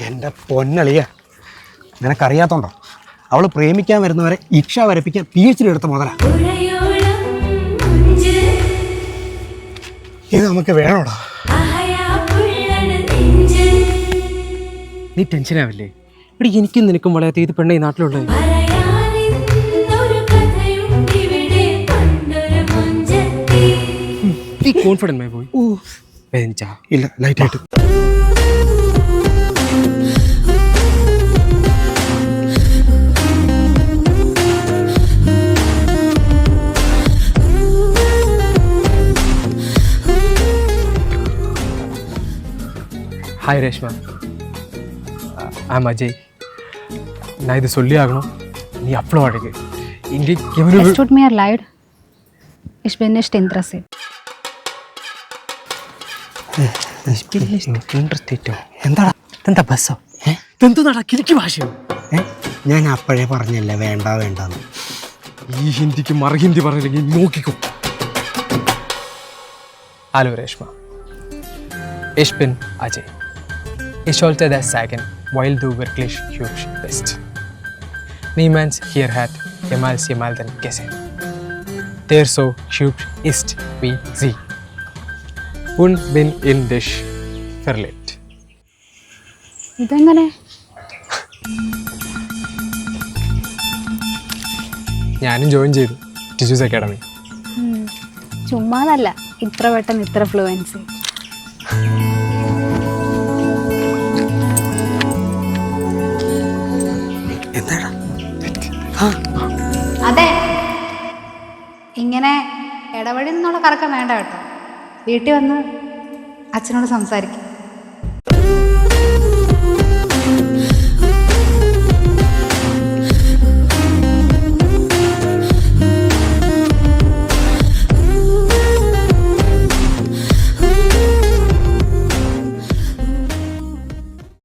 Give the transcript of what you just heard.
എൻ്റെ പൊന്നളിയ, നിനക്കറിയാത്തോണ്ടോ അവള് പ്രേമിക്കാൻ വരുന്നവരെ ഇക്ഷ വരപ്പിക്കാൻ PhD എടുത്ത മുതലാ. ഇത് നമുക്ക് വേണോടാ. നീ ടെൻഷനാവില്ലേ? ഇവിടെ എനിക്കും നിനക്കും വളയാത്ത ഇത് പെണ്ണ ഈ നാട്ടിലുള്ളത്. നീ കോൺഫിഡൻ്റ് ആയി പോയി. വേദനിച്ചാ? ഇല്ല, ലൈറ്റായിട്ട്. ஹாய் ரேஷ்மா, ஆமாம் அஜய். நான் இது சொல்லி ஆகணும், நீ அவ்வளோ அழகு. இங்கே Es tut mir leid. Ich bin nicht interessiert. എന്താടാ? എന്താ ബസ്സോ? എന്താണ് കിരിക്ക് ഭാഷയോ? ഞാൻ അപ്പോഴേ പറഞ്ഞല്ലേ വേണ്ട വേണ്ടെന്ന്. ഈ ഹിന്ദിക്ക് മറുഹിന്ദി പറഞ്ഞില്ലെങ്കിൽ നോക്കിക്കോ. Hallo Reshma, ich bin Ajay. Ich wollte das sagen, weil du wirklich hübsch bist. Niemand hier hat jemals jemanden gesehen, der so hübsch ist wie sie. Und bin in dich verliebt. ഇതെങ്ങനെ? ഞാനും join ചെയ്തു tissues academy. ചുമ്മാതല്ല, ഇത്ര പെട്ടെന്ന് ഇത്ര fluency. എന്താടാ? അതെ, ഇങ്ങനെ ഇടവഴി നിന്നുള്ള കറക്കം വേണ്ട കേട്ടോ. വീട്ടിൽ വന്ന് അച്ഛനോട് സംസാരിക്കും.